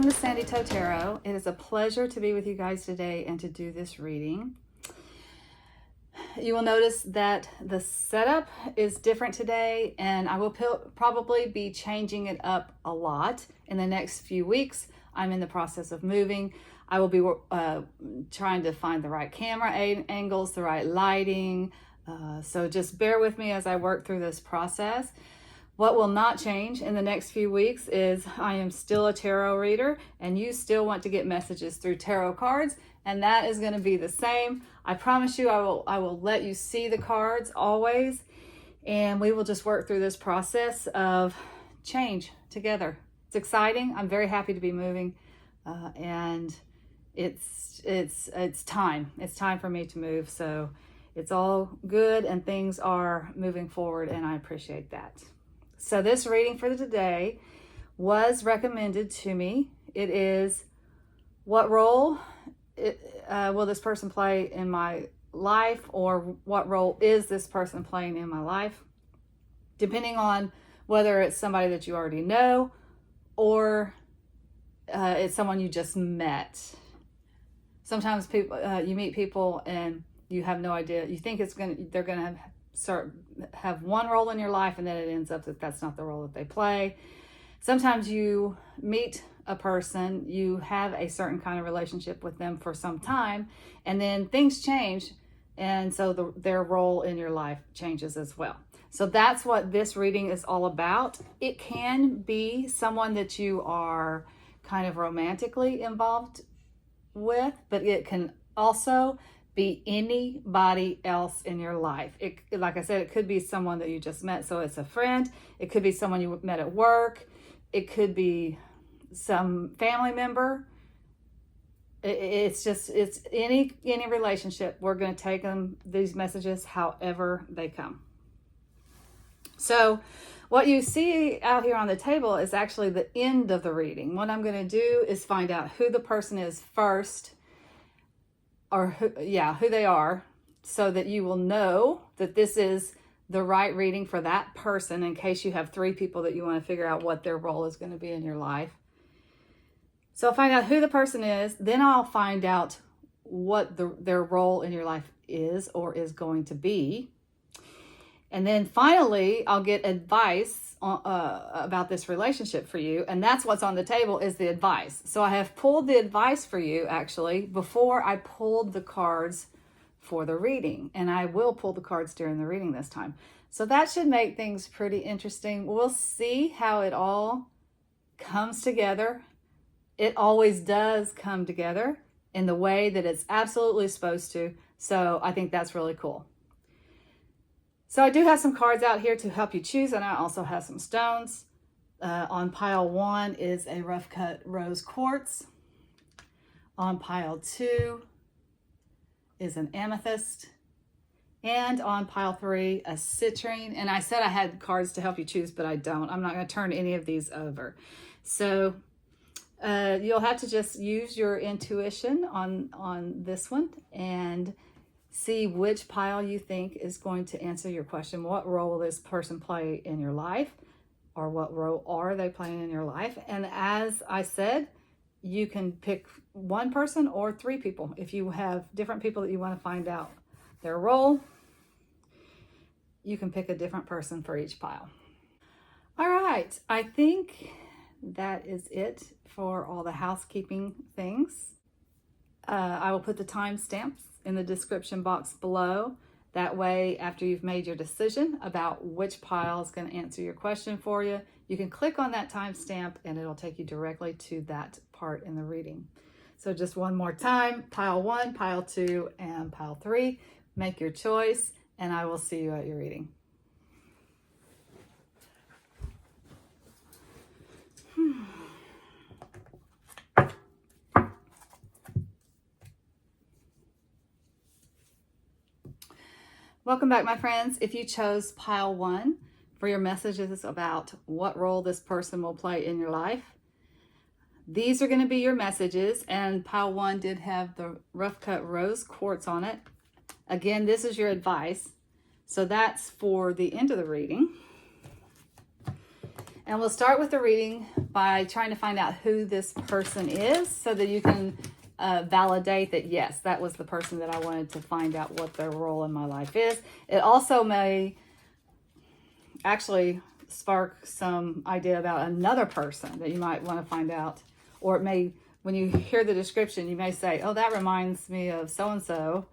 Welcome to Sandy Toe Tarot. It is a pleasure to be with you guys today and to do this reading. You will notice that the setup is different today, and I will probably be changing it up a lot in the next few weeks. I'm in the process of moving. I will be trying to find the right camera angles, the right lighting. So just bear with me as I work through this process. What will not change in the next few weeks is I am still a tarot reader, and you still want to get messages through tarot cards, and that is going to be the same. I promise you I will let you see the cards always, and we will just work through this process of change together. It's exciting. I'm very happy to be moving, and it's time. It's time for me to move, so it's all good and things are moving forward, and I appreciate that. So this reading for today was recommended to me. It is, what role will this person play in my life, or what role is this person playing in my life? Depending on whether it's somebody that you already know or it's someone you just met. Sometimes people you meet people and you have no idea. You think they're gonna have one role in your life, and then it ends up that that's not the role that they play. Sometimes you meet a person, you have a certain kind of relationship with them for some time, and then things change, and so their role in your life changes as well. So that's what this reading is all about. It can be someone that you are kind of romantically involved with, but it can also be anybody else in your life. Like I said, it could be someone that you just met, so it's a friend. It could be someone you met at work. It could be some family member. It's any relationship. We're going to take these messages however they come. So what you see out here on the table is actually the end of the reading. What I'm going to do is find out who the person is first, or who they are, so that you will know that this is the right reading for that person, in case you have 3 people that you want to figure out what their role is going to be in your life. So I'll find out who the person is, then I'll find out what their role in your life is or is going to be. And then finally, I'll get advice about this relationship for you. And that's what's on the table, is the advice. So I have pulled the advice for you, actually, before I pulled the cards for the reading. And I will pull the cards during the reading this time. So that should make things pretty interesting. We'll see how it all comes together. It always does come together in the way that it's absolutely supposed to. So I think that's really cool. So I do have some cards out here to help you choose, and I also have some stones. On pile 1 is a rough cut rose quartz. On pile 2 is an amethyst. And on pile 3, a citrine. And I said I had cards to help you choose, but I don't. I'm not going to turn any of these over. So you'll have to just use your intuition on this one and see which pile you think is going to answer your question. What role will this person play in your life, or what role are they playing in your life? And as I said, you can pick one person or 3 people. If you have different people that you want to find out their role, you can pick a different person for each pile. All right, I think that is it for all the housekeeping things. I will put the timestamps in the description box below. That way, after you've made your decision about which pile is going to answer your question for you, you can click on that timestamp and it'll take you directly to that part in the reading. So just one more time, pile 1, pile 2, and pile 3. Make your choice, and I will see you at your reading. Welcome back, my friends. If you chose pile 1 for your messages about what role this person will play in your life, these are going to be your messages. And pile 1 did have the rough cut rose quartz on it. Again, this is your advice. So that's for the end of the reading. And we'll start with the reading by trying to find out who this person is so that you can validate that, yes, that was the person that I wanted to find out what their role in my life is. It also may actually spark some idea about another person that you might want to find out. Or it may, when you hear the description, you may say, oh, that reminds me of so-and-so.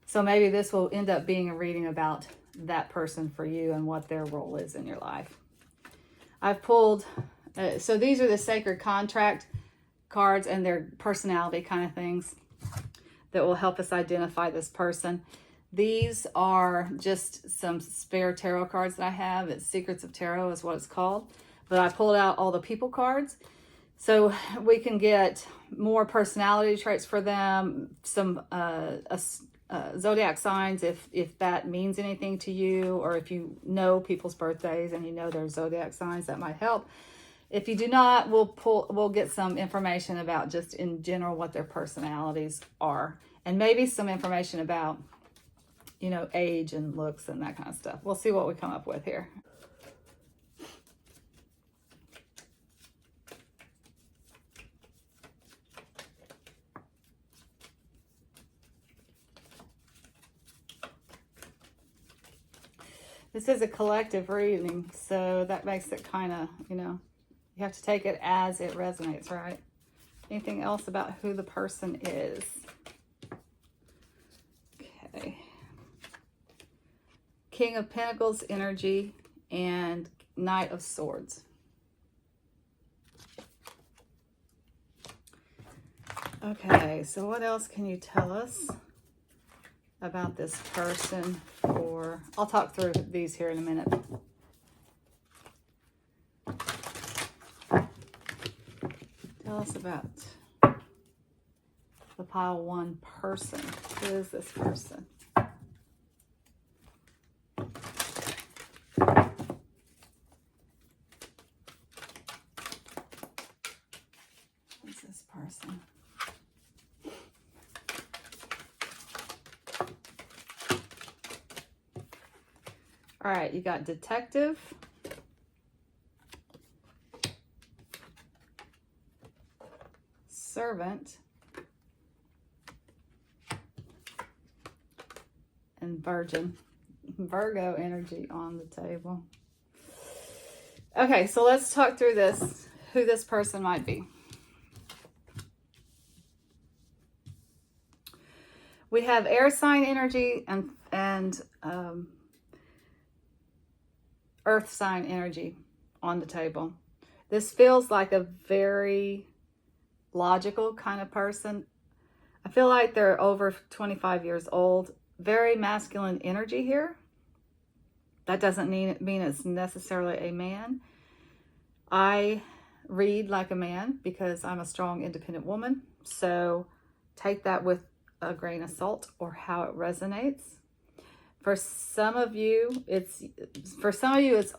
So maybe this will end up being a reading about that person for you and what their role is in your life. I've pulled, so these are the sacred contract cards and their personality kind of things that will help us identify this person. These are just some spare tarot cards that I have. It's Secrets of Tarot is what it's called. But I pulled out all the people cards so we can get more personality traits for them, some zodiac signs if that means anything to you, or if you know people's birthdays and you know their zodiac signs, that might help. If you do not, we'll get some information about just in general what their personalities are, and maybe some information about, you know, age and looks and that kind of stuff. We'll see what we come up with here. This is a collective reading, so that makes it kind of, you know, you have to take it as it resonates, right? Anything else about who the person is? Okay. King of Pentacles energy and Knight of Swords. Okay, so what else can you tell us about this person? For I'll talk through these here in a minute. Tell us about the pile one person. Who is this person? Who's this person? All right, you got detective, servant, and virgin. Virgo energy on the table. Okay, so let's talk through this, who this person might be. We have air sign energy and earth sign energy on the table. This feels like a very logical kind of person. I feel like they're over 25 years old. Very masculine energy here. That doesn't mean it's necessarily a man. I read like a man because I'm a strong, independent woman. So take that with a grain of salt or how it resonates. For some of you, it's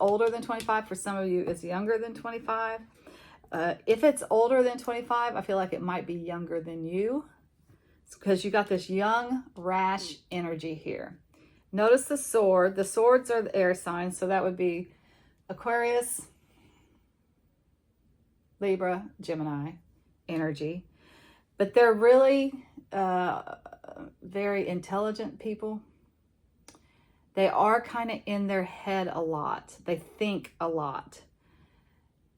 older than 25. For some of you, it's younger than 25. If it's older than 25, I feel like it might be younger than you, because you got this young, rash energy here. Notice the sword. The swords are the air signs, so that would be Aquarius, Libra, Gemini energy. But they're really very intelligent people. They are kind of in their head a lot. They think a lot.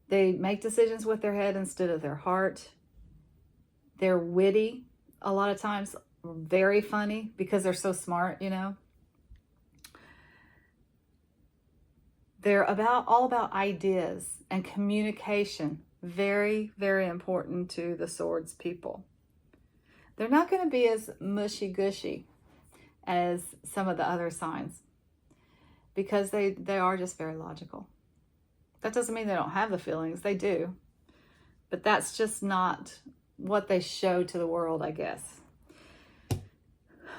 They make decisions with their head instead of their heart. They're witty a lot of times, very funny because they're so smart, you know. They're all about ideas and communication. Very, very important to the swords people. They're not going to be as mushy-gushy as some of the other signs because they are just very logical. That doesn't mean they don't have the feelings. They do. But that's just not what they show to the world, I guess.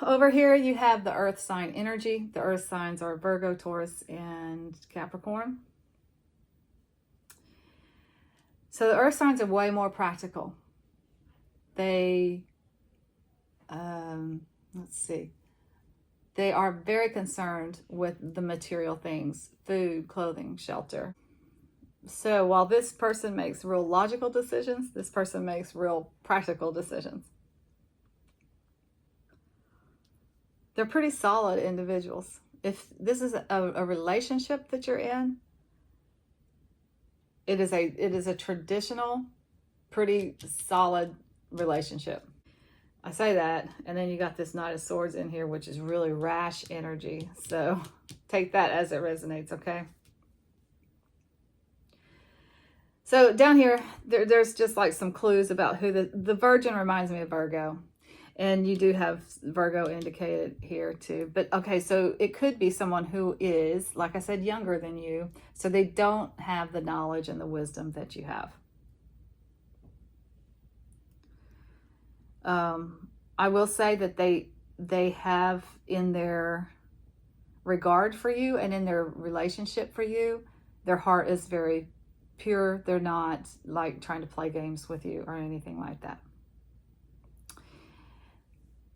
Over here, you have the earth sign energy. The earth signs are Virgo, Taurus, and Capricorn. So the earth signs are way more practical. They, let's see. They are very concerned with the material things, food, clothing, shelter. So while this person makes real logical decisions, this person makes real practical decisions. They're pretty solid individuals. If this is a relationship that you're in, it is a traditional, pretty solid relationship. I say that, and then you got this Knight of Swords in here, which is really rash energy. So take that as it resonates, okay? So down here, there's just like some clues about who the Virgin reminds me of Virgo. And you do have Virgo indicated here too. But okay, so it could be someone who is, like I said, younger than you. So they don't have the knowledge and the wisdom that you have. I will say that they have, in their regard for you and in their relationship for you, their heart is very pure. They're not like trying to play games with you or anything like that.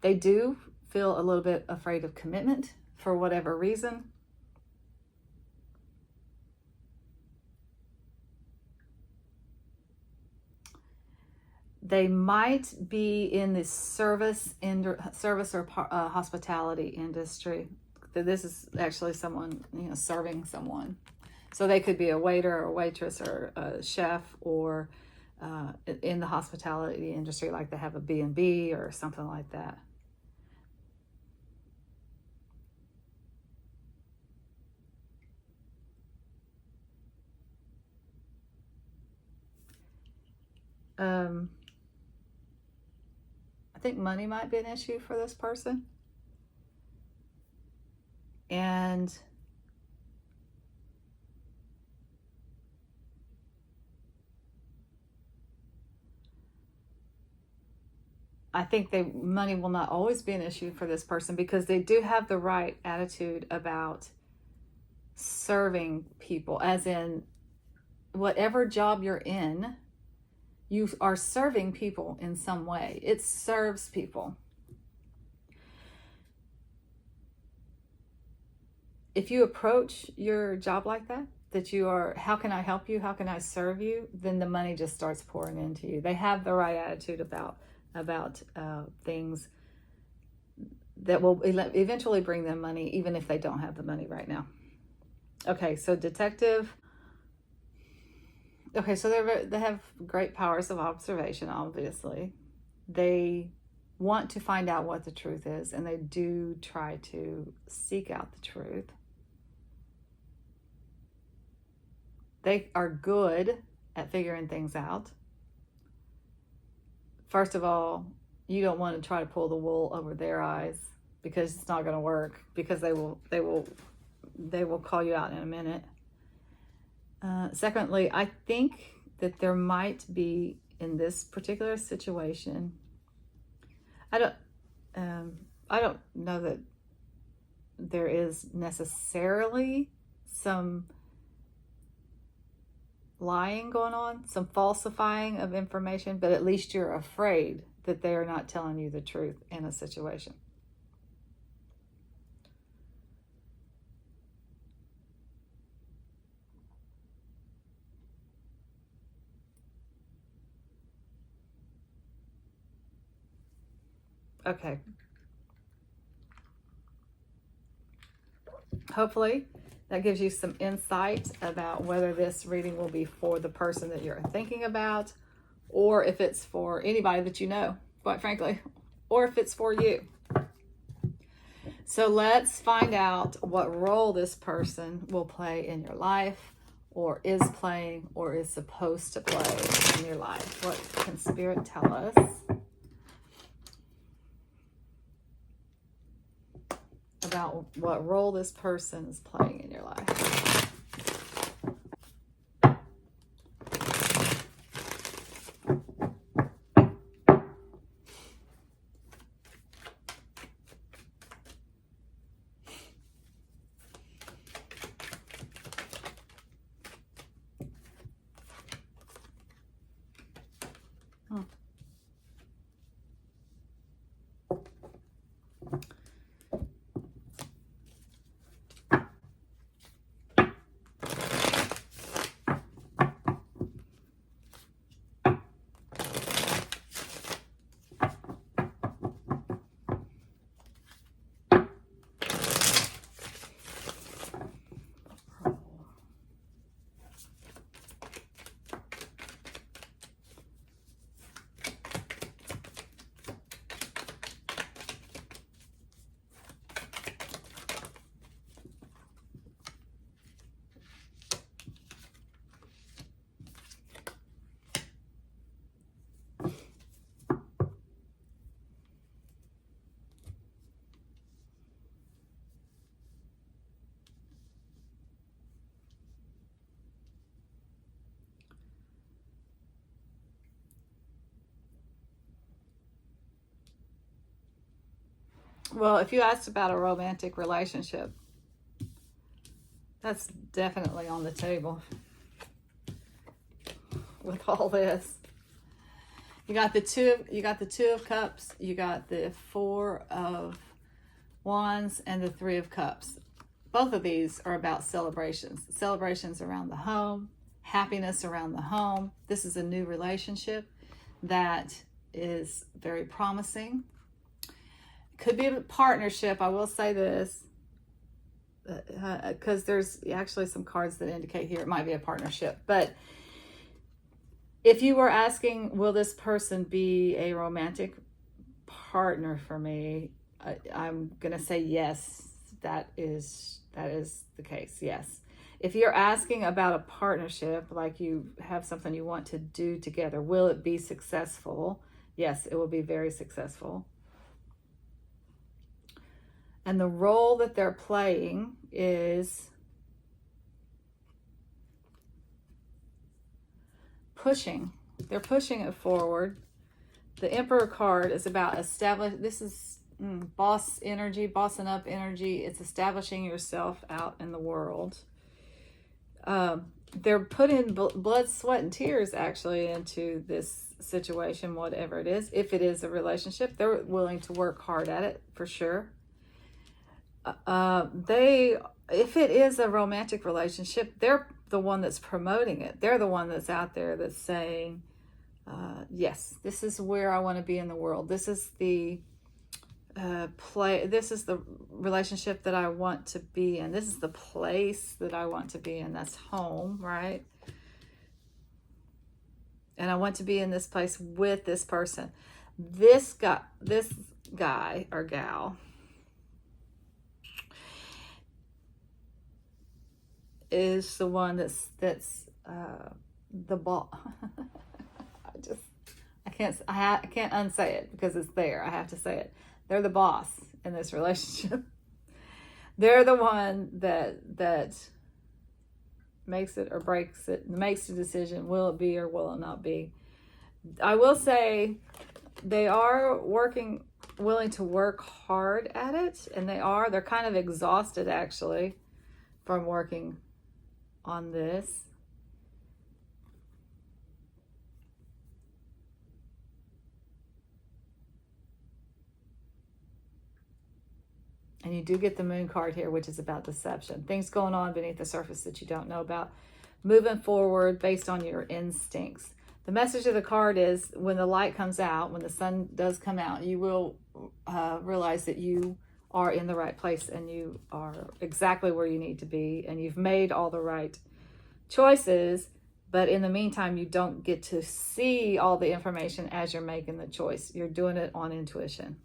They do feel a little bit afraid of commitment for whatever reason. They might be in the service or hospitality industry. This is actually someone, serving someone. So they could be a waiter or a waitress or a chef, or in the hospitality industry, like they have a B&B or something like that. I think money might be an issue for this person. And I think money will not always be an issue for this person, because they do have the right attitude about serving people, as in whatever job you're in, you are serving people in some way. It serves people. If you approach your job like that you are, how can I help you? How can I serve you? Then the money just starts pouring into you. They have the right attitude about things that will eventually bring them money, even if they don't have the money right now. Okay, so detective. Okay, so they have great powers of observation, obviously. They want to find out what the truth is, and they do try to seek out the truth. They are good at figuring things out. First of all, you don't want to try to pull the wool over their eyes, because it's not going to work, because they will call you out in a minute. Secondly, I think that there might be, in this particular situation, I don't know that there is necessarily some lying going on, some falsifying of information, but at least you're afraid that they are not telling you the truth in a situation. Okay. Hopefully that gives you some insight about whether this reading will be for the person that you're thinking about, or if it's for anybody that you know, quite frankly, or if it's for you. So let's find out what role this person will play in your life, or is playing, or is supposed to play in your life. What can Spirit tell us about what role this person is playing in your life? Well, if you asked about a romantic relationship, that's definitely on the table with all this. You got the two of cups, you got the 4 of wands, and the 3 of cups. Both of these are about celebrations around the home, happiness around the home. This is a new relationship that is very promising. Could be a partnership. I will say this, because there's actually some cards that indicate here it might be a partnership. But if you were asking, will this person be a romantic partner for me? I'm going to say yes. That is the case. Yes. If you're asking about a partnership, like you have something you want to do together, will it be successful? Yes, it will be very successful. And the role that they're playing is pushing. They're pushing it forward. The Emperor card is about this is boss energy, bossing up energy. It's establishing yourself out in the world. They're putting blood, sweat, and tears actually into this situation, whatever it is. If it is a relationship, they're willing to work hard at it for sure. If it is a romantic relationship, they're the one that's promoting it. They're the one that's out there that's saying, yes, this is where I want to be in the world. This is the this is the relationship that I want to be in. This is the place that I want to be in. That's home, right? And I want to be in this place with this person. This guy or gal is the one that's the boss. I can't unsay it because it's there. I have to say it. They're the boss in this relationship. They're the one that makes it or breaks it, makes the decision. Will it be or will it not be? I will say they are willing to work hard at it, and they're kind of exhausted actually from working on this. And you do get the Moon card here, which is about deception. Things going on beneath the surface that you don't know about. Moving forward based on your instincts. The message of the card is when the light comes out, when the sun does come out, you will realize that you are in the right place and you are exactly where you need to be and you've made all the right choices. But in the meantime, you don't get to see all the information as you're making the choice. You're doing it on intuition.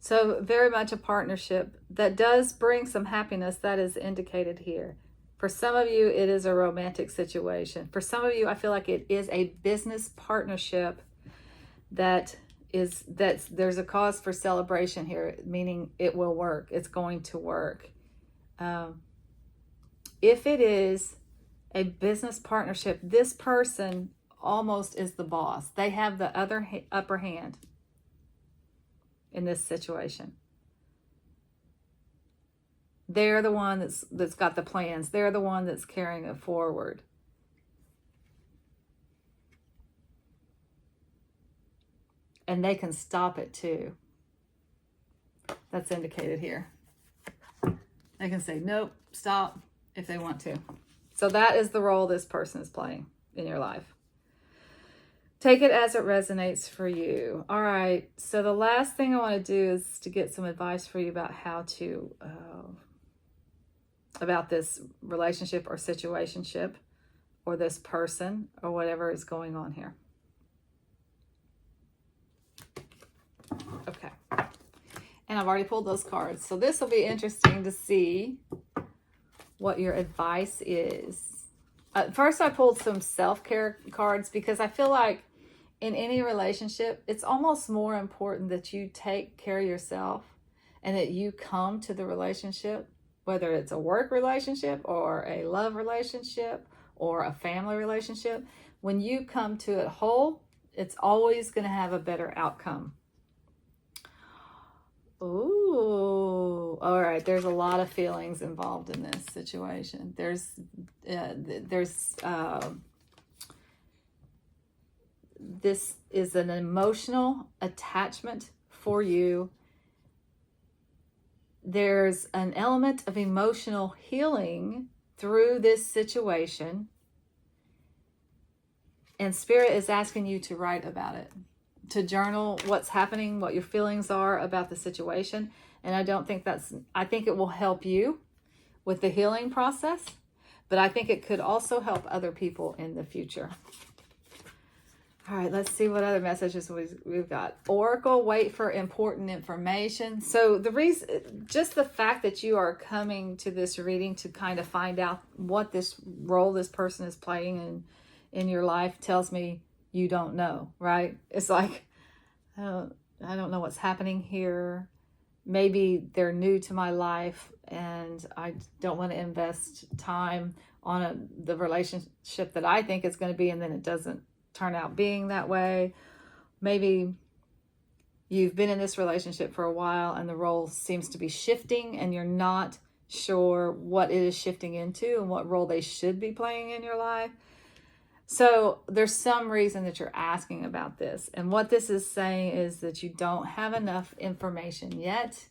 So very much a partnership that does bring some happiness. That is indicated here. For some of you, it is a romantic situation. For some of you, I feel like it is a business partnership that's there's a cause for celebration here, meaning it will work. It's going to work. If it is a business partnership, this person almost is the boss. They have the upper hand in this situation. They're the one that's got the plans. They're the one that's carrying it forward. And they can stop it too. That's indicated here. They can say, nope, stop, if they want to. So that is the role this person is playing in your life. Take it as it resonates for you. All right. So the last thing I want to do is to get some advice for you about how to, about this relationship or situationship or this person or whatever is going on here. Okay. And I've already pulled those cards. So this will be interesting to see what your advice is. First, I pulled some self-care cards because I feel like in any relationship, it's almost more important that you take care of yourself and that you come to the relationship, whether it's a work relationship or a love relationship or a family relationship. When you come to it whole, it's always going to have a better outcome. Ooh, all right. There's a lot of feelings involved in this situation. This is an emotional attachment for you. There's an element of emotional healing through this situation. And Spirit is asking you to write about it, to journal what's happening, what your feelings are about the situation. And I think it will help you with the healing process, but I think it could also help other people in the future. All right, let's see what other messages we've got. Oracle, wait for important information. So the reason, just the fact that you are coming to this reading to kind of find out what this role this person is playing in your life tells me you don't know, right? It's like, I don't know what's happening here. Maybe they're new to my life and I don't want to invest time on the relationship that I think it's going to be, and then it doesn't turn out being that way. Maybe you've been in this relationship for a while and the role seems to be shifting and you're not sure what it is shifting into and what role they should be playing in your life. So there's some reason that you're asking about this. And what this is saying is that you don't have enough information yet.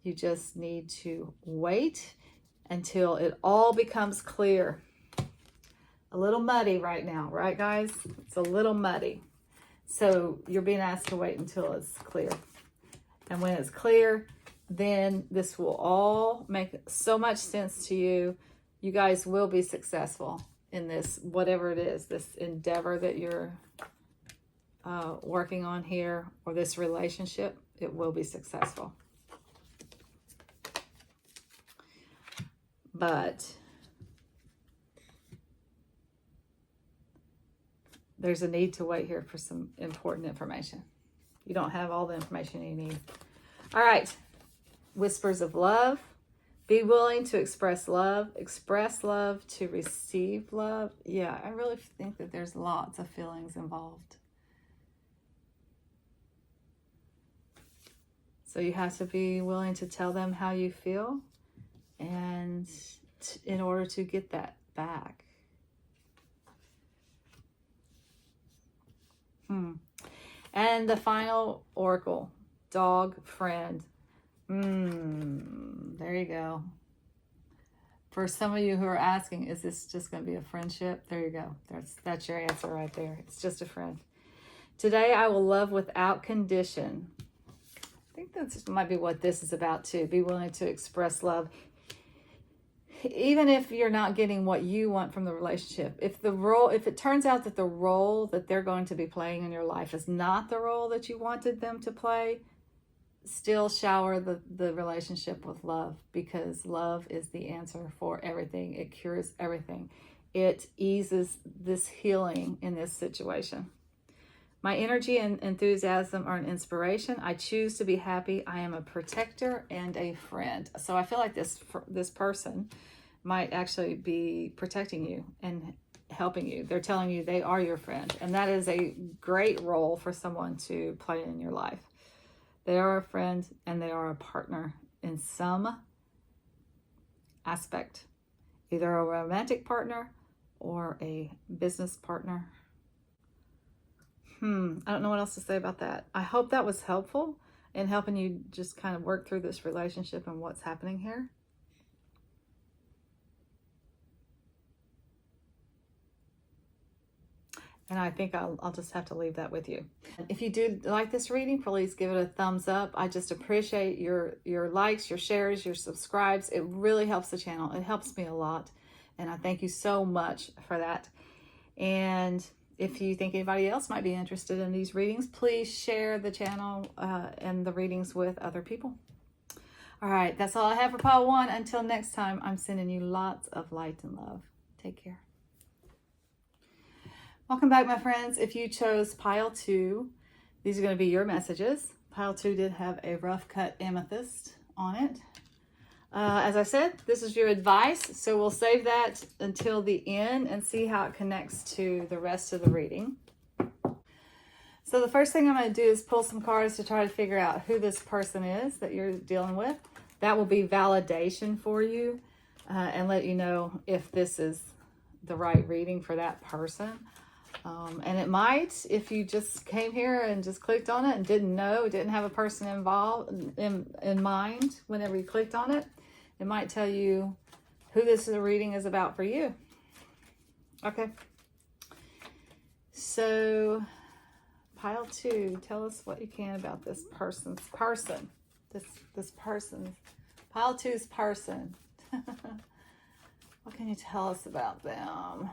You just need to wait until it all becomes clear. A little muddy right now, right, guys? It's a little muddy. So you're being asked to wait until it's clear. And when it's clear, then this will all make so much sense to you. You guys will be successful in this, whatever it is, this endeavor that you're working on here, or this relationship. It will be successful. But there's a need to wait here for some important information. You don't have all the information you need. All right. Whispers of love. Be willing to express love to receive love. Yeah, I really think that there's lots of feelings involved. So you have to be willing to tell them how you feel, and in order to get that back. And the final oracle, dog friend. There you go. For some of you who are asking, is this just going to be a friendship? There you go. That's your answer right there. It's just a friend. Today, I will love without condition. I think that might be what this is about too. Be willing to express love. Even if you're not getting what you want from the relationship, if it turns out that the role that they're going to be playing in your life is not the role that you wanted them to play, still shower the relationship with love, because love is the answer for everything. It cures everything. It eases this healing in this situation. My energy and enthusiasm are an inspiration. I choose to be happy. I am a protector and a friend. So I feel like this person might actually be protecting you and helping you. They're telling you they are your friend. And that is a great role for someone to play in your life. They are a friend and they are a partner in some aspect. Either a romantic partner or a business partner. I don't know what else to say about that. I hope that was helpful in helping you just kind of work through this relationship and what's happening here. And I think I'll just have to leave that with you. If you do like this reading, please give it a thumbs up. I just appreciate your likes, your shares, your subscribes. It really helps the channel. It helps me a lot. And I thank you so much for that. And if you think anybody else might be interested in these readings, please share the channel and the readings with other people. All right, that's all I have for pile 1. Until next time, I'm sending you lots of light and love. Take care. Welcome back, my friends. If you chose pile 2, these are going to be your messages. Pile 2 did have a rough cut amethyst on it. As I said, this is your advice, so we'll save that until the end and see how it connects to the rest of the reading. So the first thing I'm going to do is pull some cards to try to figure out who this person is that you're dealing with. That will be validation for you and let you know if this is the right reading for that person. And it might, if you just came here and just clicked on it and didn't have a person involved in mind whenever you clicked on it, it might tell you who this reading is about for you. Okay. So pile 2, tell us what you can about this person's person. This person's, pile 2's person. What can you tell us about them?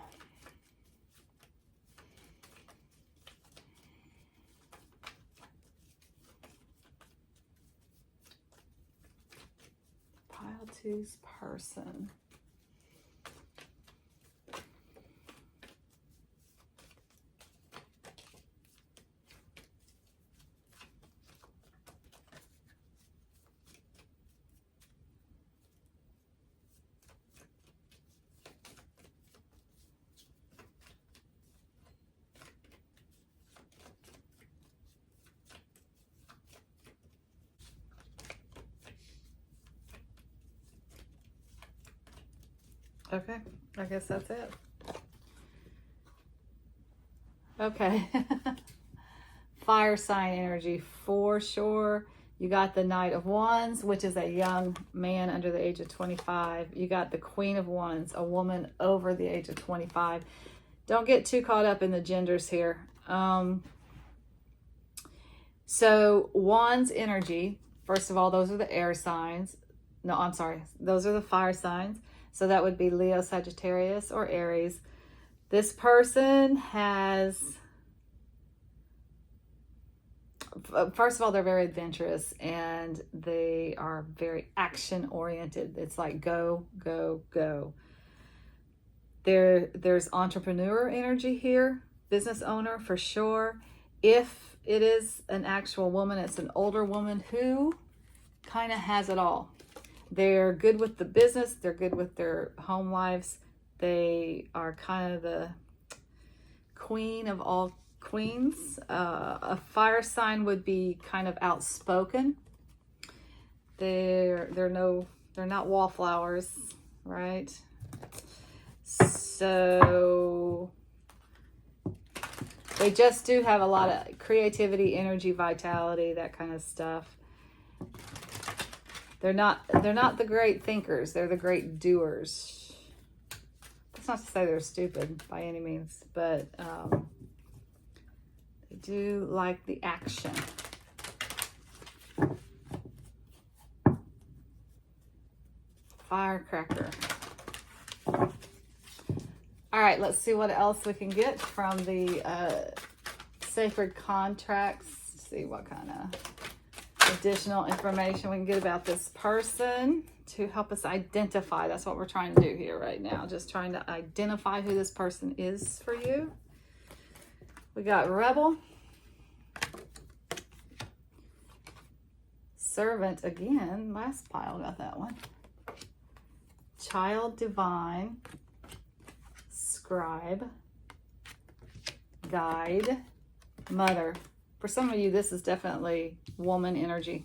Pile 2's person. Okay, I guess that's it. Okay. Fire sign energy for sure. You got the Knight of Wands, which is a young man under the age of 25. You got the Queen of Wands, a woman over the age of 25. Don't get too caught up in the genders here. So Wands energy, first of all, those are the air signs. No, I'm sorry. Those are the fire signs. So that would be Leo, Sagittarius, or Aries. This person has, first of all, they're very adventurous and they are very action oriented. It's like go, go, go. There's entrepreneur energy here, business owner for sure. If it is an actual woman, it's an older woman who kind of has it all. They're good with the business. They're good with their home lives. They are kind of the queen of all queens. A fire sign would be kind of outspoken. They're not wallflowers, right? So they just do have a lot of creativity, energy, vitality, that kind of stuff. They're not the great thinkers. They're the great doers. That's not to say they're stupid by any means, but they do like the action. Firecracker. All right, let's see what else we can get from the sacred contracts. See what kind of additional information we can get about this person to help us identify. That's what we're trying to do here right now. Just trying to identify who this person is for you. We got Rebel. Servant again. Last pile got that one. Child Divine. Scribe. Guide. Mother. For some of you, this is definitely woman energy.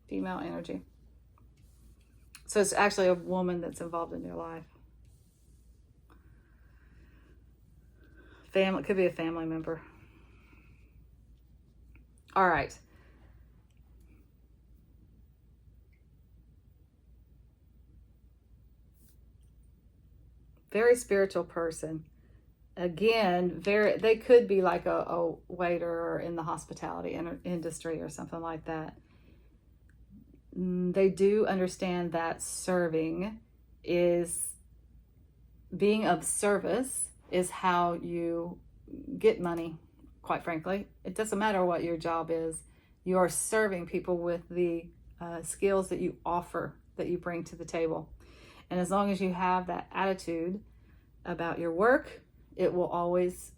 Female energy. So it's actually a woman that's involved in your life. Family, could be a family member. All right. Very spiritual person. Again, they could be like a waiter or in the hospitality industry or something like that. They do understand that serving is, being of service is how you get money, quite frankly. It doesn't matter what your job is. You are serving people with the skills that you offer, that you bring to the table. And as long as you have that attitude about your work, it will always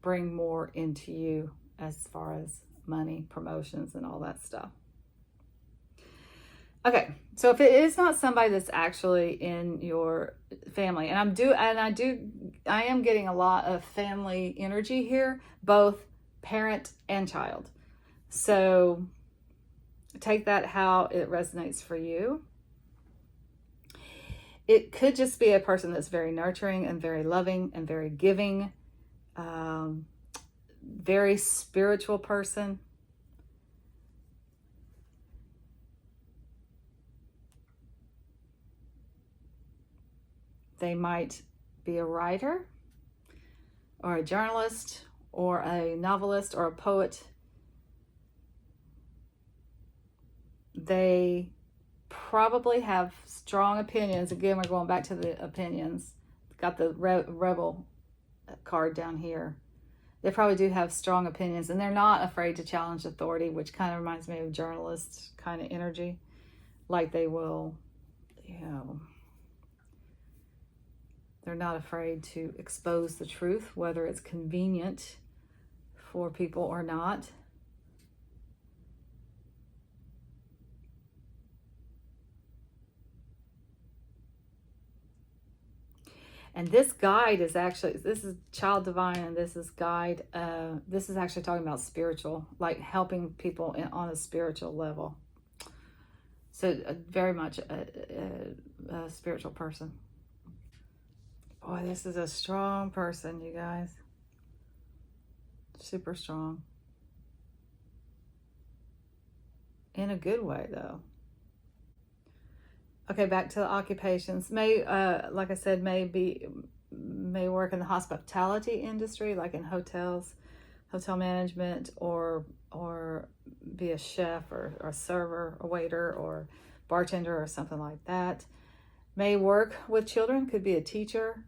bring more into you as far as money, promotions, and all that stuff. Okay, so if it is not somebody that's actually in your family, and I am getting a lot of family energy here, both parent and child. So take that how it resonates for you. It could just be a person that's very nurturing and very loving and very giving, very spiritual person. They might be a writer or a journalist or a novelist or a poet. They probably have strong opinions. Again, we're going back to the opinions. Got the rebel card down here. They probably do have strong opinions, and they're not afraid to challenge authority, which kind of reminds me of journalist kind of energy. Like they will, they're not afraid to expose the truth, whether it's convenient for people or not. And this guide is actually, this is Child Divine, and this is guide. This is actually talking about spiritual, like helping people on a spiritual level. So very much a spiritual person. Boy, this is a strong person, you guys. Super strong. In a good way, though. Okay, back to the occupations. Like I said, may work in the hospitality industry, like in hotels, hotel management, or be a chef or a server, a waiter, or bartender, or something like that. May work with children, could be a teacher.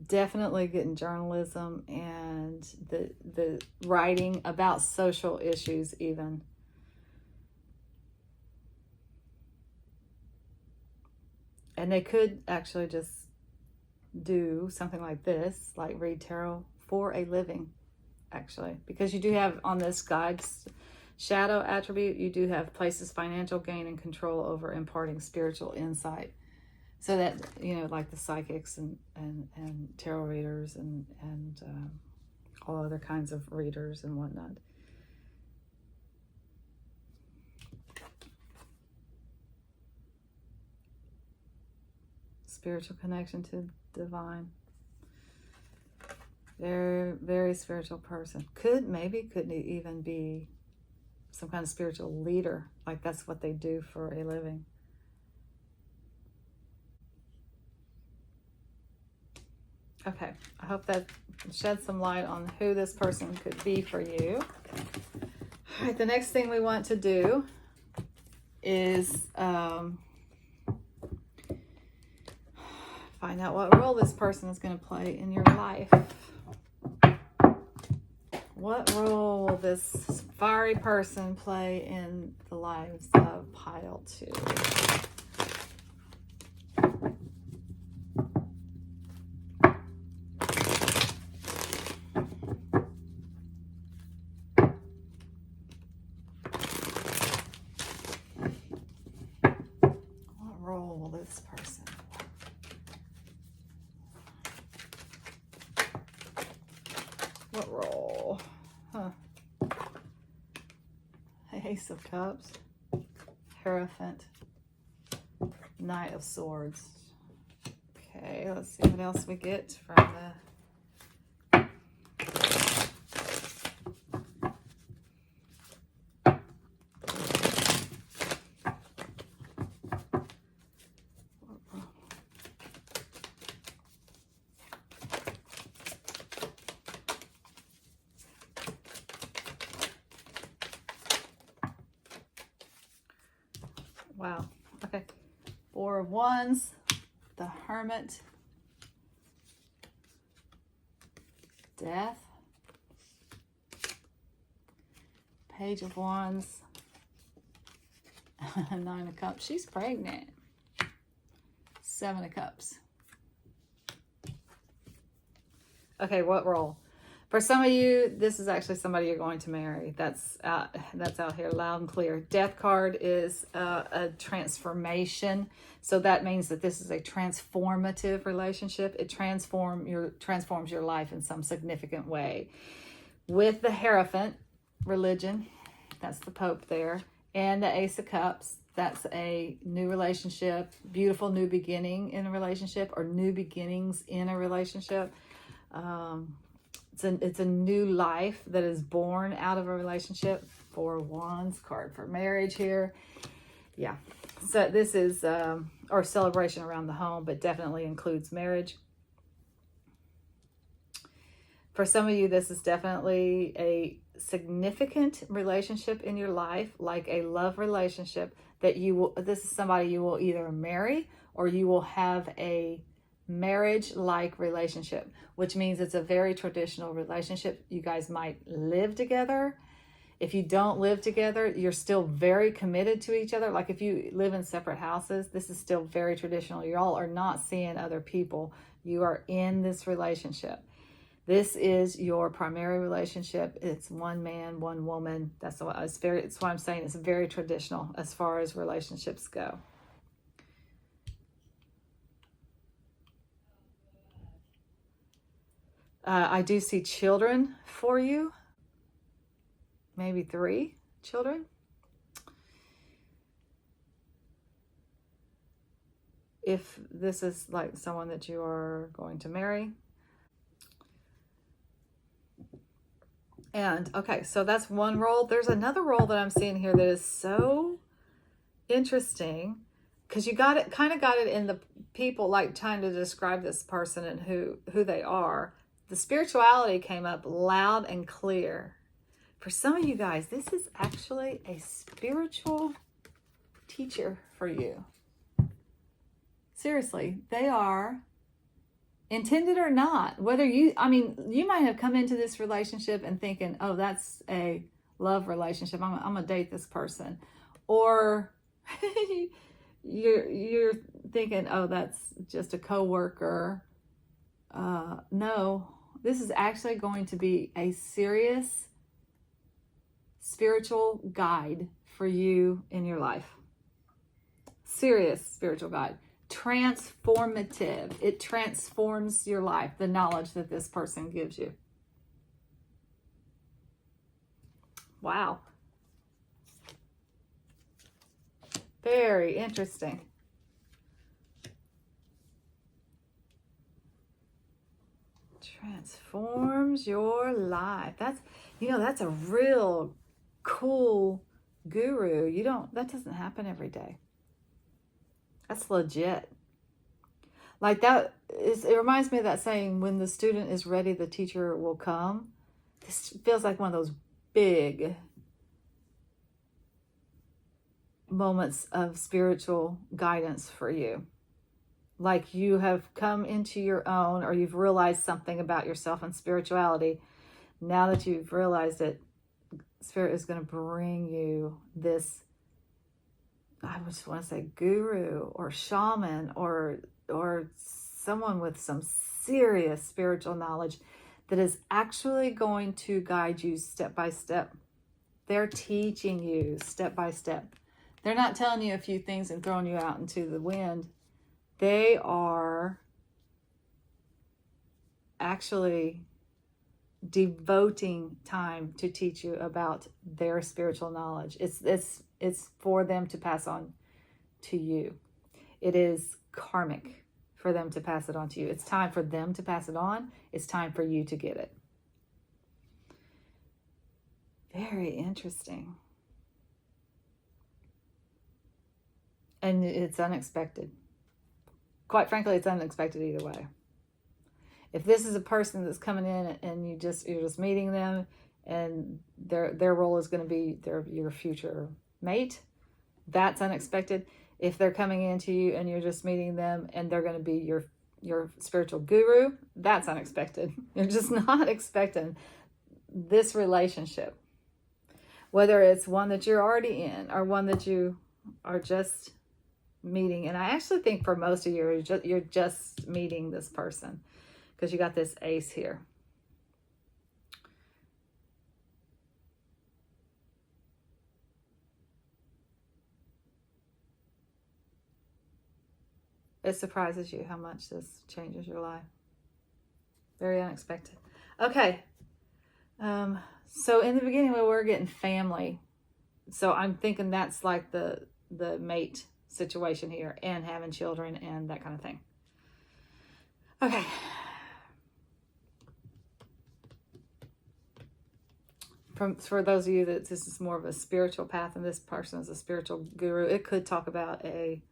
Definitely getting journalism and the writing about social issues even. And they could actually just do something like this, like read tarot for a living, actually. Because you do have on this guide's shadow attribute, you do have places financial gain and control over imparting spiritual insight. So that, like the psychics and tarot readers and all other kinds of readers and whatnot. Spiritual connection to divine. Very, very spiritual person. Could even be some kind of spiritual leader. Like that's what they do for a living. Okay, I hope that sheds some light on who this person could be for you. All right, the next thing we want to do is find out what role this person is going to play in your life. What role will this fiery person play in the lives of pile 2? What role will this person play? What role? Ace of Cups, Hierophant, Knight of Swords. Okay, let's see what else we get from the... Wow. Okay. 4 of Wands, the Hermit, Death, Page of Wands. 9 of Cups. She's pregnant. 7 of Cups. Okay, what role? For some of you, this is actually somebody you're going to marry. That's out here loud and clear. Death card is a transformation. So that means that this is a transformative relationship. It transforms your life in some significant way. With the Hierophant, religion, that's the Pope there, and the Ace of Cups, that's a new relationship, beautiful new beginning in a relationship, or new beginnings in a relationship. It's a new life that is born out of a relationship. 4 of Wands card for marriage here. Yeah. So this is, or celebration around the home, but definitely includes marriage. For some of you, this is definitely a significant relationship in your life, like a love relationship that this is somebody you will either marry or you will have a marriage-like relationship, which means it's a very traditional relationship. You guys might live together. If you don't live together, you're still very committed to each other. Like if you live in separate houses, this is still very traditional. Y'all are not seeing other people. You are in this relationship. This is your primary relationship. It's one man, one woman. It's why I'm saying it's very traditional as far as relationships go. I do see children for you. Maybe 3 children. If this is like someone that you are going to marry. And okay, so that's one role. There's another role that I'm seeing here that is so interesting, because you kind of got it in the people, like trying to describe this person and who they are. The spirituality came up loud and clear. For some of you guys, this is actually a spiritual teacher for you. Seriously, they are, intended or not, you might have come into this relationship and thinking, oh, that's a love relationship. I'm going to date this person. Or you're thinking, oh, that's just a coworker. No, this is actually going to be a serious spiritual guide for you in your life. Serious spiritual guide. Transformative. It transforms your life, the knowledge that this person gives you. Wow. Very interesting. Transforms your life. That's a real cool guru. That doesn't happen every day. That's legit. Like it reminds me of that saying, when the student is ready, the teacher will come. This feels like one of those big moments of spiritual guidance for you. Like you have come into your own, or you've realized something about yourself and spirituality. Now that you've realized it, Spirit is going to bring you this, I just want to say, guru or shaman or someone with some serious spiritual knowledge that is actually going to guide you step by step. They're teaching you step by step. They're not telling you a few things and throwing you out into the wind. They are actually devoting time to teach you about their spiritual knowledge. It's for them to pass on to you. It is karmic for them to pass it on to you. It's time for them to pass it on. It's time for you to get it. Very interesting. And it's unexpected. Quite frankly, it's unexpected either way. If this is a person that's coming in and you're just meeting them, and their role is going to be your future mate, that's unexpected. If they're coming into you and you're just meeting them and they're going to be your spiritual guru, that's unexpected. You're just not expecting this relationship. whether it's one that you're already in or one that you are just meeting. And I actually think for most of you, you're just meeting this person because you got this ace here. It surprises you how much this changes your life. Very unexpected. Okay. So in the beginning, we were getting family. So I'm thinking that's like the mate situation here, and having children and that kind of thing. Okay. For those of you that this is more of a spiritual path and this person is a spiritual guru, it could talk about a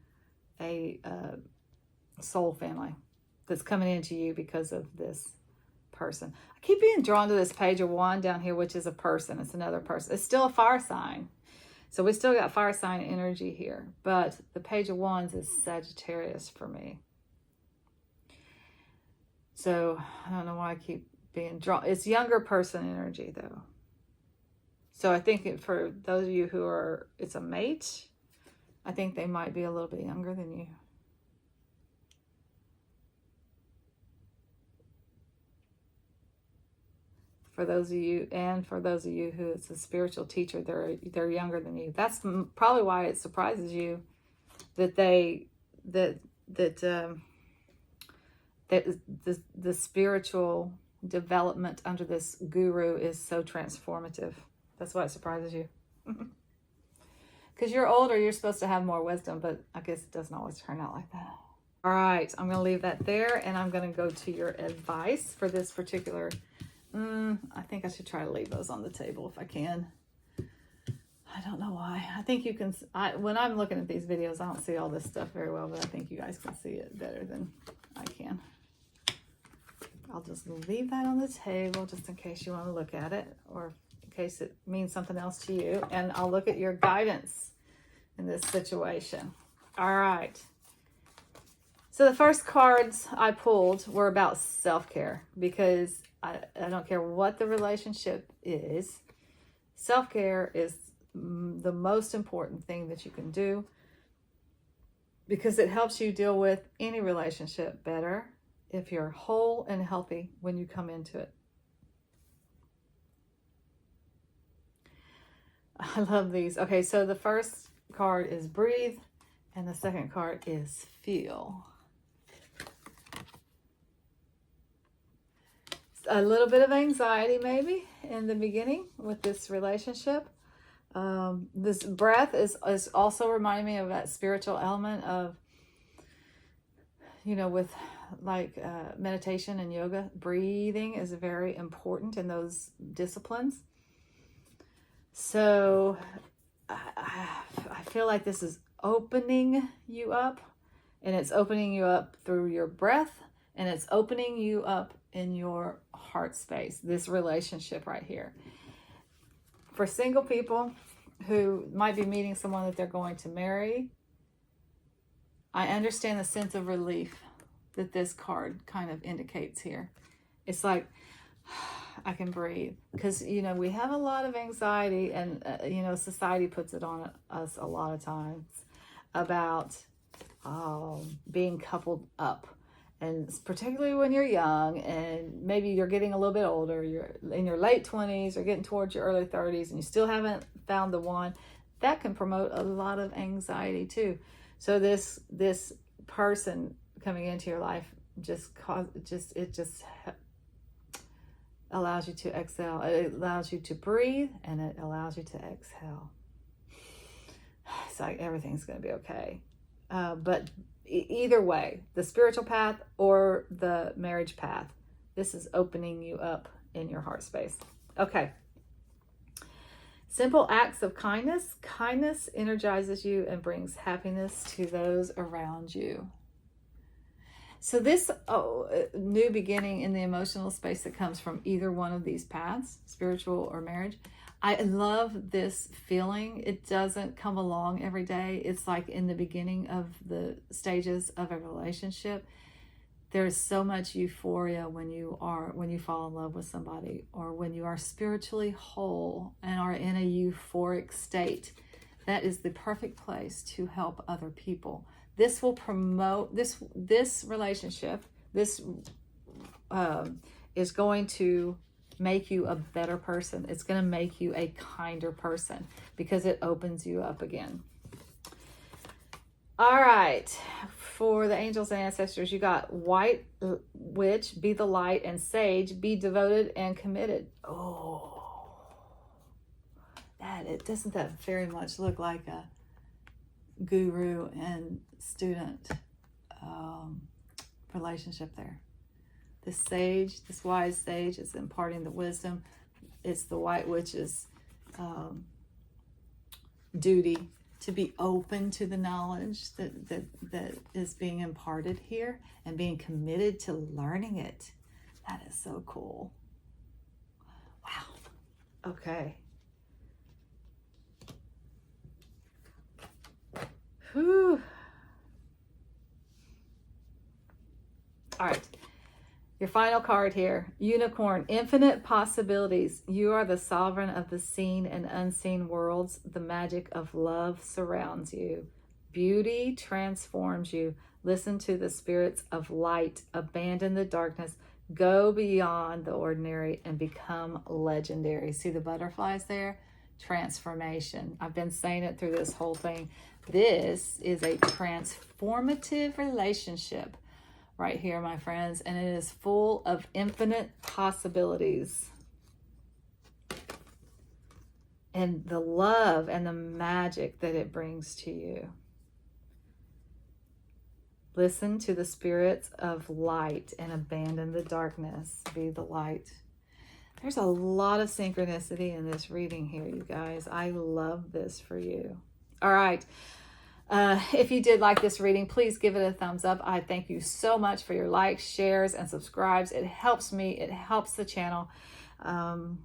soul family that's coming into you because of this person. I keep being drawn to this page of wand down here, which is a person. It's another person. It's still a fire sign. So we still got fire sign energy here, but the page of wands is Sagittarius for me. So I don't know why I keep being drawn. It's younger person energy though. So I think for those of you who are, it's a mate, I think they might be a little bit younger than you. For those of you, and for those of you who it's a spiritual teacher, they're younger than you. That's probably why it surprises you that the spiritual development under this guru is so transformative. That's why it surprises you. Because you're older, you're supposed to have more wisdom, but I guess it doesn't always turn out like that. All right, I'm going to leave that there, and I'm going to go to your advice for this particular. I think I should try to leave those on the table if I can. I don't know why. I think you can. When I'm looking at these videos, I don't see all this stuff very well, but I think you guys can see it better than I can. I'll just leave that on the table just in case you want to look at it, or in case it means something else to you. And I'll look at your guidance in this situation. All right. So the first cards I pulled were about self-care, because I don't care what the relationship is. Self-care is the most important thing that you can do, because it helps you deal with any relationship better if you're whole and healthy when you come into it. I love these. Okay, so the first card is breathe, and the second card is feel. A little bit of anxiety maybe in the beginning with this relationship. This breath is also reminding me of that spiritual element of, with like meditation and yoga. Breathing is very important in those disciplines. So I feel like this is opening you up, and it's opening you up through your breath, and it's opening you up in your heart space, this relationship right here. For single people who might be meeting someone that they're going to marry, I understand the sense of relief that this card kind of indicates here. It's like, I can breathe, because we have a lot of anxiety, and society puts it on us a lot of times about being coupled up. And particularly when you're young, and maybe you're getting a little bit older, you're in your late 20s or getting towards your early 30s, and you still haven't found the one, that can promote a lot of anxiety too. So this person coming into your life just allows you to exhale. It allows you to breathe, and it allows you to exhale. It's like everything's going to be okay. But either way, the spiritual path or the marriage path, this is opening you up in your heart space. Okay. Simple acts of kindness. Kindness energizes you and brings happiness to those around you. So this new beginning in the emotional space that comes from either one of these paths, spiritual or marriage, I love this feeling. It doesn't come along every day. It's like in the beginning of the stages of a relationship. There's so much euphoria when you fall in love with somebody, or when you are spiritually whole and are in a euphoric state. That is the perfect place to help other people. This will promote this relationship. This is going to make you a better person. It's going to make you a kinder person because it opens you up again. All right, for the angels and ancestors, you got White Witch, be the light, and Sage, be devoted and committed. Oh, doesn't that very much look like a guru and student relationship there? The sage, this wise sage, is imparting the wisdom. It's the White Witch's duty to be open to the knowledge that is being imparted here and being committed to learning it. That is so cool. Wow. Okay. Whew. All right. Your final card here, Unicorn, infinite possibilities. You are the sovereign of the seen and unseen worlds. The magic of love surrounds you. Beauty transforms you. Listen to the spirits of light. Abandon the darkness. Go beyond the ordinary and become legendary. See the butterflies there? Transformation. I've been saying it through this whole thing. This is a transformative relationship right here, my friends, and it is full of infinite possibilities. And the love and the magic that it brings to you. Listen to the spirits of light and abandon the darkness. Be the light. There's a lot of synchronicity in this reading here, you guys. I love this for you. All right. If you did like this reading, please give it a thumbs up. I thank you so much for your likes, shares, and subscribes. It helps me. It helps the channel to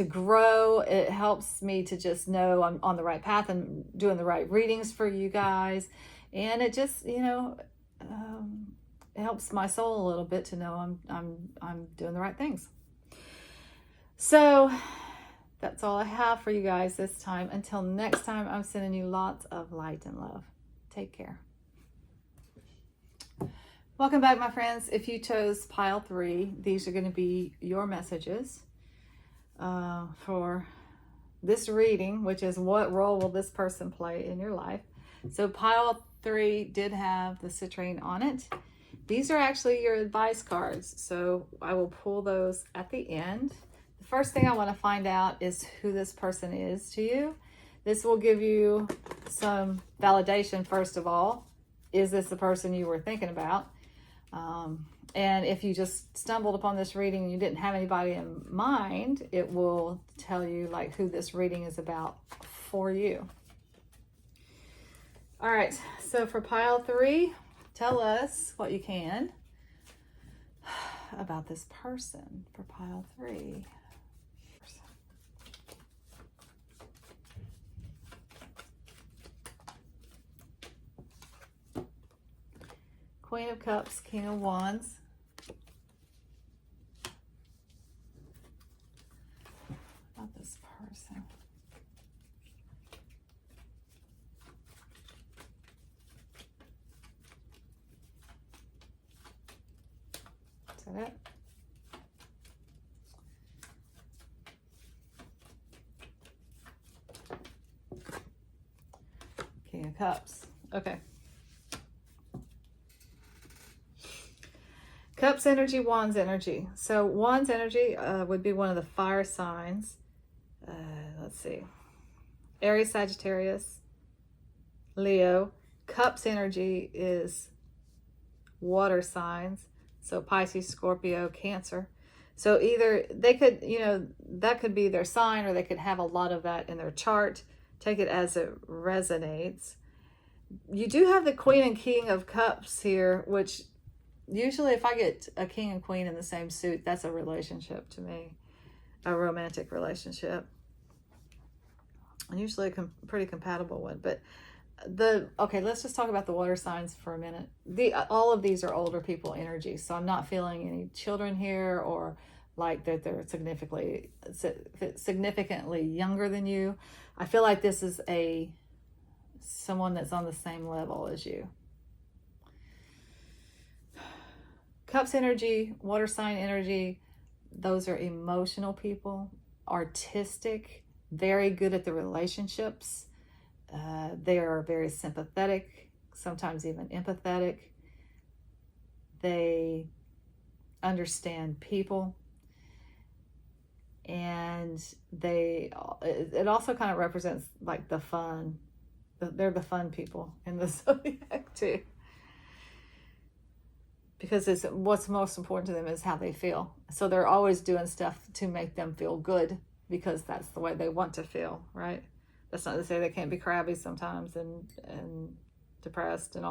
grow. It helps me to just know I'm on the right path and doing the right readings for you guys. And it just, it helps my soul a little bit to know I'm doing the right things. So that's all I have for you guys this time. Until next time, I'm sending you lots of light and love. Take care. Welcome back, my friends. If you chose pile 3, these are going to be your messages for this reading, which is what role will this person play in your life. So pile 3 did have the citrine on it. These are actually your advice cards. So I will pull those at the end. First thing I want to find out is who this person is to you. This will give you some validation, first of all. Is this the person you were thinking about? And if you just stumbled upon this reading and you didn't have anybody in mind, it will tell you like who this reading is about for you. All right, so for pile 3, tell us what you can about this person for pile 3. Queen of Cups, King of Wands. About this person. Is that it? King of Cups. Okay. Cups energy, Wands energy. So Wands energy would be one of the fire signs. Let's see. Aries, Sagittarius, Leo. Cups energy is water signs. So Pisces, Scorpio, Cancer. So either they could, that could be their sign, or they could have a lot of that in their chart. Take it as it resonates. You do have the Queen and King of Cups here, which usually if I get a king and queen in the same suit, that's a relationship to me, a romantic relationship. And usually a pretty compatible one. But Okay, let's just talk about the water signs for a minute. All of these are older people energy, so I'm not feeling any children here or like that they're significantly younger than you. I feel like this is someone that's on the same level as you. Cups energy, water sign energy, those are emotional people, artistic, very good at the relationships. They are very sympathetic, sometimes even empathetic. They understand people. And it also kind of represents like the fun. They're the fun people in the zodiac too. Because what's most important to them is how they feel. So they're always doing stuff to make them feel good because that's the way they want to feel, right? That's not to say they can't be crabby sometimes and depressed and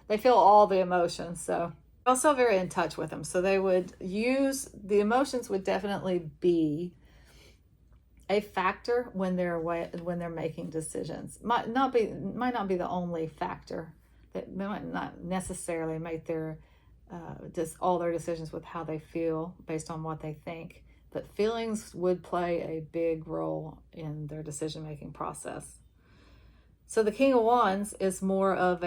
they feel all the emotions. So also very in touch with them. So they would use, the emotions would definitely be a factor when they're making decisions. Might not be the only factor. That might not necessarily make their just all their decisions with how they feel based on what they think, but feelings would play a big role in their decision-making process. So the King of Wands is more of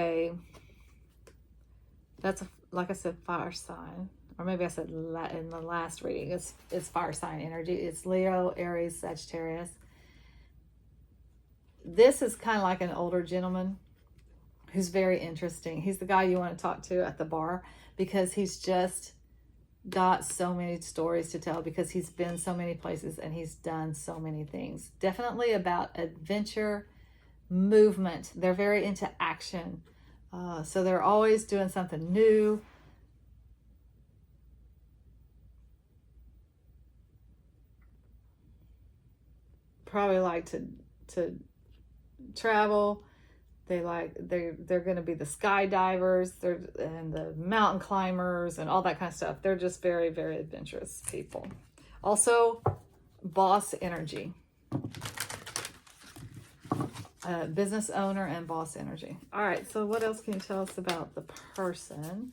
like I said, fire sign, or maybe I said in the last reading, it's fire sign energy. It's Leo, Aries, Sagittarius. This is kind of like an older gentleman who's very interesting. He's the guy you want to talk to at the bar because he's just got so many stories to tell because he's been so many places and he's done so many things. Definitely about adventure, movement. They're very into action. So they're always doing something new. Probably like to travel. They're going to be the skydivers, and the mountain climbers and all that kind of stuff. They're just very, very adventurous people. Also, boss energy. Business owner and boss energy. All right, so what else can you tell us about the person?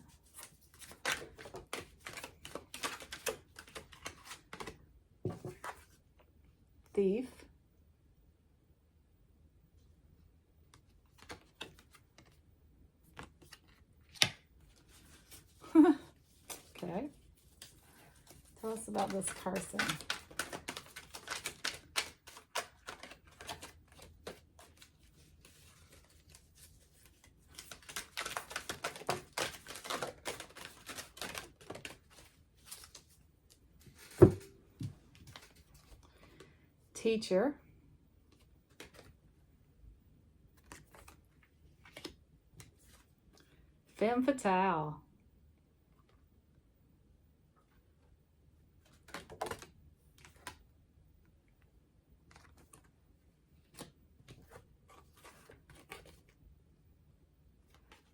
Thief. Okay. Tell us about this person. Teacher. Femme fatale.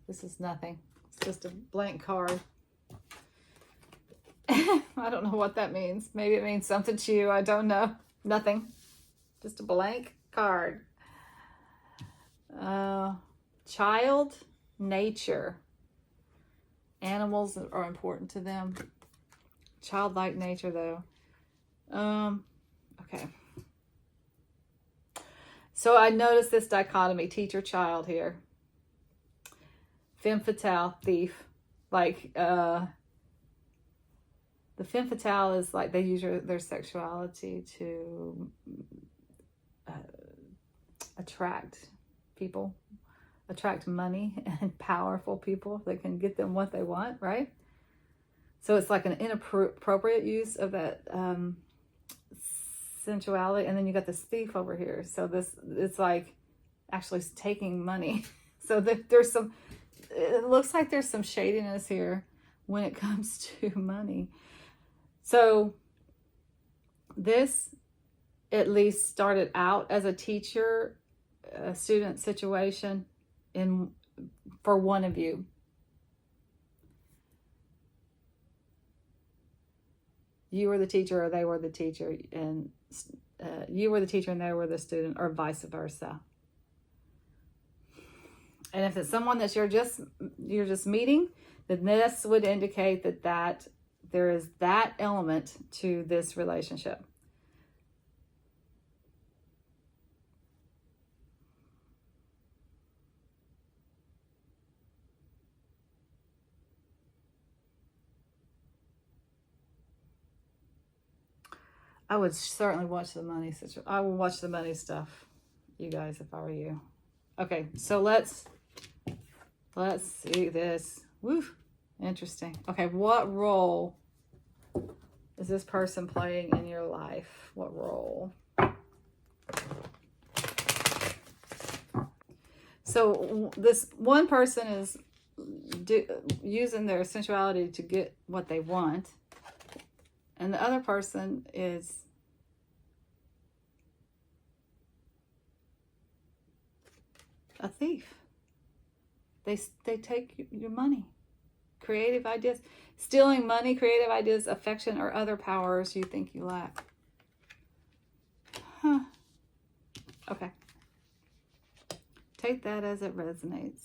This is nothing. It's just a blank card. I don't know what that means. Maybe it means something to you. I don't know. Nothing. Just a blank card. Child, nature. Animals are important to them. Childlike nature, though. Okay. So I noticed this dichotomy, teacher-child here. Femme fatale, thief. Like, the femme fatale is like they use their sexuality to attract people, attract money and powerful people that can get them what they want, right? So it's like an inappropriate use of that sensuality. And then you got this thief over here. So it's like actually taking money. So it looks like there's some shadiness here when it comes to money. So this at least started out as a teacher, a student situation for one of you. You were the teacher or they were the teacher, and you were the teacher and they were the student, or vice versa. And if it's someone that you're just meeting, then this would indicate that there is that element to this relationship. I would certainly watch the money situation. I will watch the money stuff, you guys, if I were you. Okay, so let's see this. Woo, interesting. Okay, what role is this person playing in your life? What role? So this one person is using their sensuality to get what they want, and the other person is a thief. They take your money, creative ideas, stealing money, creative ideas, affection, or other powers you think you lack. Huh. Okay. Take that as it resonates.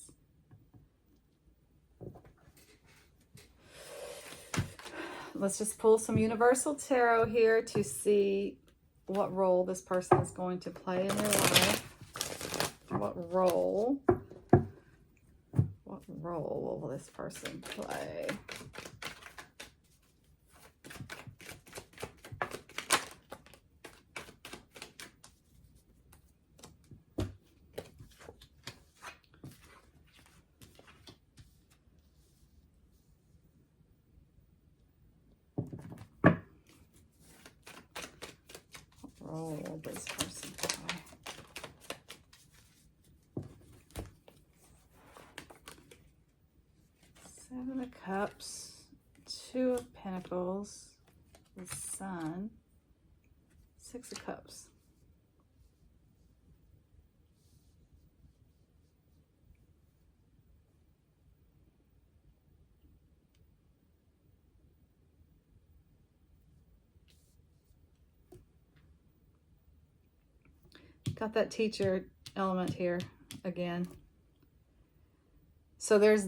Let's just pull some Universal Tarot here to see what role this person is going to play in your life. What role will this person play? What role will this person play? Seven of Cups, Two of Pentacles, the Sun, Six of Cups. Got that teacher element here again. So there's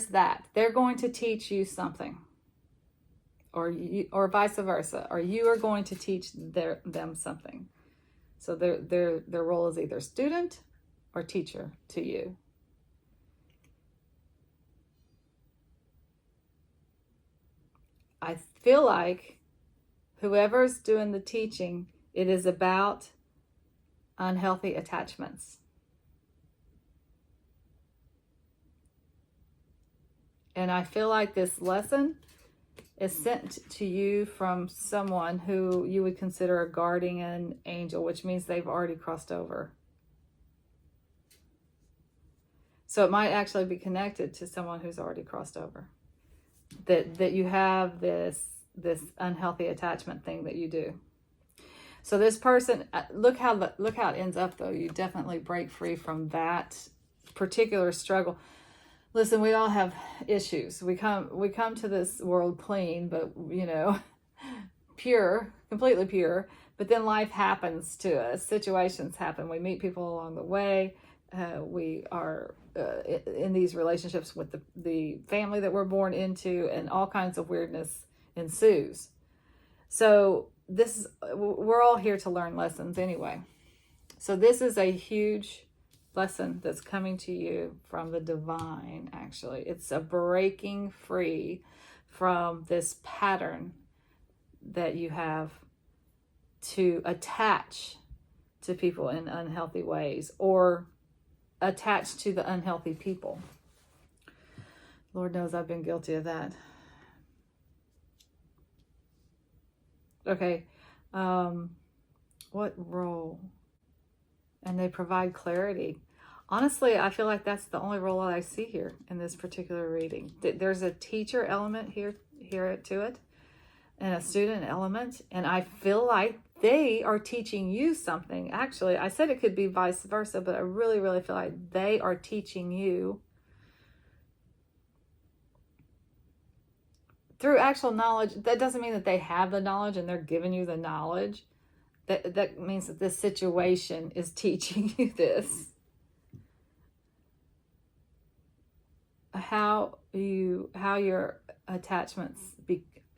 that. They're going to teach you something, or vice versa, or you are going to teach them something. So their role is either student or teacher to you. I feel like whoever's doing the teaching, it is about unhealthy attachments. And I feel like this lesson is sent to you from someone who you would consider a guardian angel, which means they've already crossed over. So it might actually be connected to someone who's already crossed over. That you have this unhealthy attachment thing that you do. So this person, look how it ends up though. You definitely break free from that particular struggle. Listen, we all have issues. We come to this world clean, but pure, completely pure. But then life happens to us. Situations happen. We meet people along the way. We are in these relationships with the family that we're born into, and all kinds of weirdness ensues. So we're all here to learn lessons anyway. So this is a huge lesson that's coming to you from the divine. Actually, it's a breaking free from this pattern that you have to attach to people in unhealthy ways, or attach to the unhealthy people. Lord knows I've been guilty of that. Okay, what role? And they provide clarity. Honestly, I feel like that's the only role that I see here in this particular reading. There's a teacher element here to it, and a student element, and I feel like they are teaching you something. Actually, I said it could be vice versa, but I really, really feel like they are teaching you through actual knowledge. That doesn't mean that they have the knowledge and they're giving you the knowledge. That means that this situation is teaching you this. how your attachments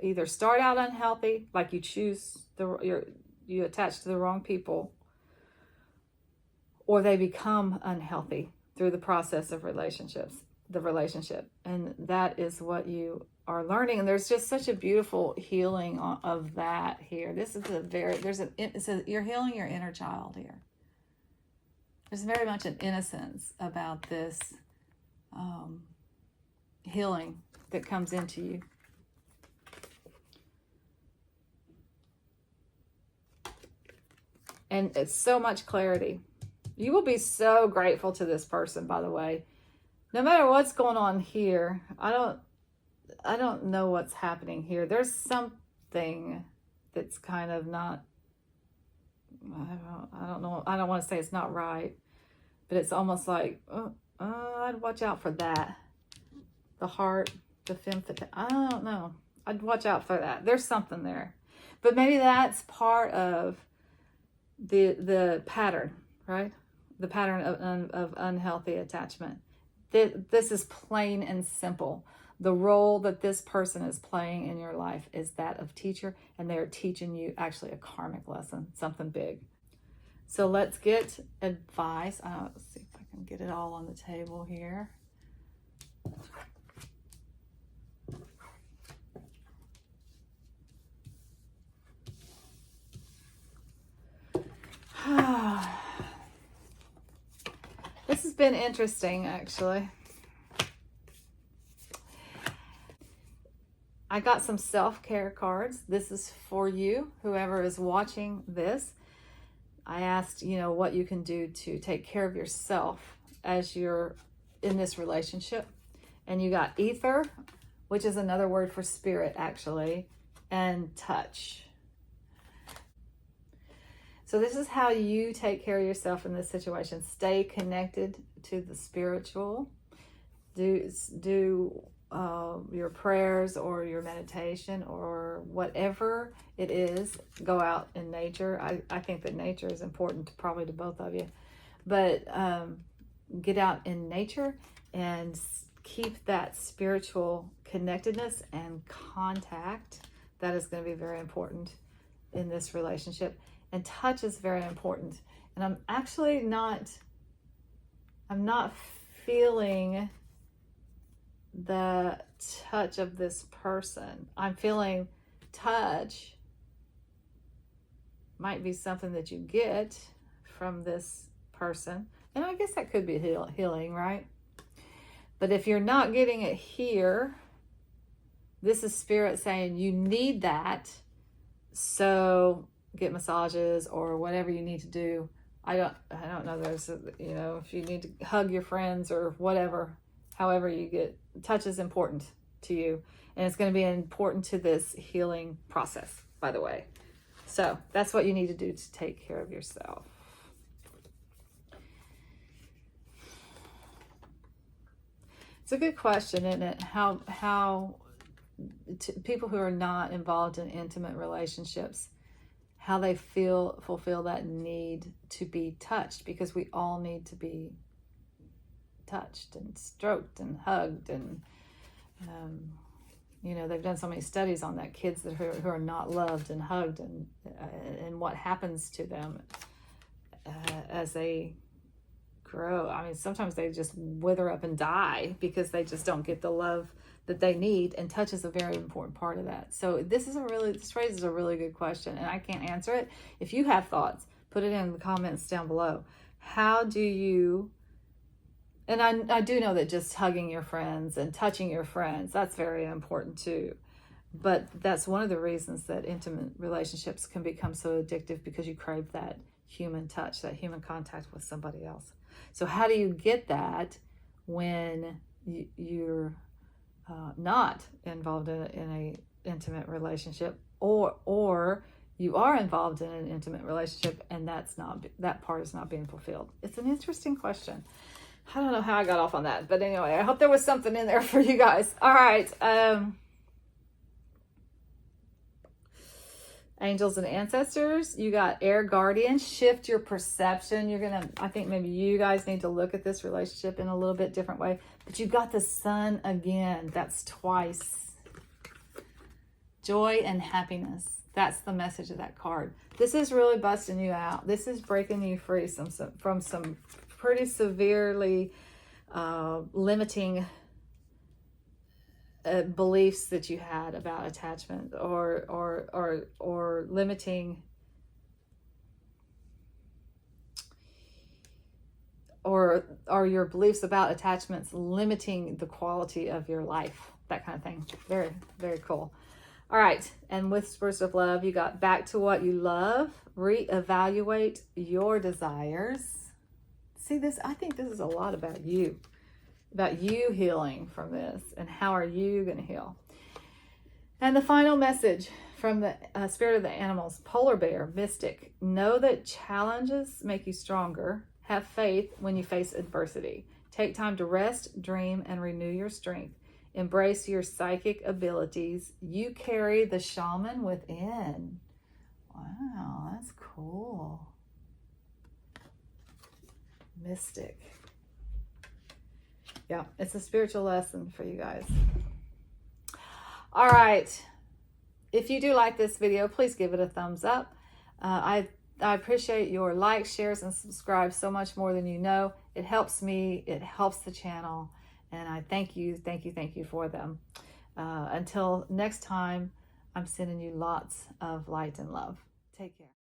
either start out unhealthy, like you choose you attach to the wrong people, or they become unhealthy through the process of the relationship. And that is what you are learning. And there's just such a beautiful healing of that here. This is you're healing your inner child here. There's very much an innocence about this healing that comes into you. And it's so much clarity. You will be so grateful to this person, by the way. No matter what's going on here, I don't know what's happening here. There's something that's kind of not, I don't know. I don't want to say it's not right, but it's almost like, I'd watch out for that. The heart, the femme fatale. I don't know. I'd watch out for that. There's something there. But maybe that's part of the pattern, right? The pattern of unhealthy attachment. This is plain and simple. The role that this person is playing in your life is that of teacher, and they are teaching you actually a karmic lesson, something big. So let's get advice. Let's see if I can get it all on the table here. This has been interesting, actually. I got some self-care cards. This is for you, whoever is watching this. I asked, what you can do to take care of yourself as you're in this relationship. And you got ether, which is another word for spirit, actually, and touch. So this is how you take care of yourself in this situation. Stay connected to the spiritual. Do your prayers or your meditation or whatever it is. Go out in nature. I think that nature is important probably to both of you. But get out in nature and keep that spiritual connectedness and contact. That is going to be very important in this relationship. And touch is very important. And I'm not feeling the touch of this person. I'm feeling touch might be something that you get from this person. And I guess that could be healing, right? But if you're not getting it here, this is spirit saying you need that. So get massages or whatever you need to do. I don't know. There's, if you need to hug your friends or whatever, however you get, touch is important to you. And it's going to be important to this healing process, by the way. So that's what you need to do to take care of yourself. It's a good question, isn't it? How people who are not involved in intimate relationships, how they fulfill that need to be touched, because we all need to be touched and stroked and hugged. And they've done so many studies on that, kids who are not loved and hugged, and what happens to them as they grow. I mean, sometimes they just wither up and die because they just don't get the love that they need, and touch is a very important part of that. So this raises a really good question, and I can't answer it. If you have thoughts, put it in the comments down below. How do you, and I do know that just hugging your friends and touching your friends, that's very important too. But that's one of the reasons that intimate relationships can become so addictive, because you crave that human touch, that human contact with somebody else. So how do you get that when you're not involved in a intimate relationship, or you are involved in an intimate relationship and that part is not being fulfilled? It's an interesting question. I don't know how I got off on that, but anyway, I hope there was something in there for you guys. All right. Angels and ancestors, you got air guardian. Shift your perception. I think maybe you guys need to look at this relationship in a little bit different way. But you got the sun again. That's twice. Joy and happiness. That's the message of that card. This is really busting you out. This is breaking you free from some pretty severely limiting beliefs that you had about attachment, or limiting, or your beliefs about attachments limiting the quality of your life, that kind of thing. Very, very cool. All right, and whispers of love, you got back to what you love, reevaluate your desires. See this, I think this is a lot about you healing from this, and how are you going to heal. And the final message from the spirit of the animals, polar bear, mystic, know that challenges make you stronger. Have faith when you face adversity. Take time to rest, dream, and renew your strength. Embrace your psychic abilities. You carry the shaman within. Wow, that's cool. Mystic. Yeah, it's a spiritual lesson for you guys. All right. If you do like this video, please give it a thumbs up. I appreciate your likes, shares, and subscribes so much more than you know. It helps me. It helps the channel. And I thank you for them. Until next time, I'm sending you lots of light and love. Take care.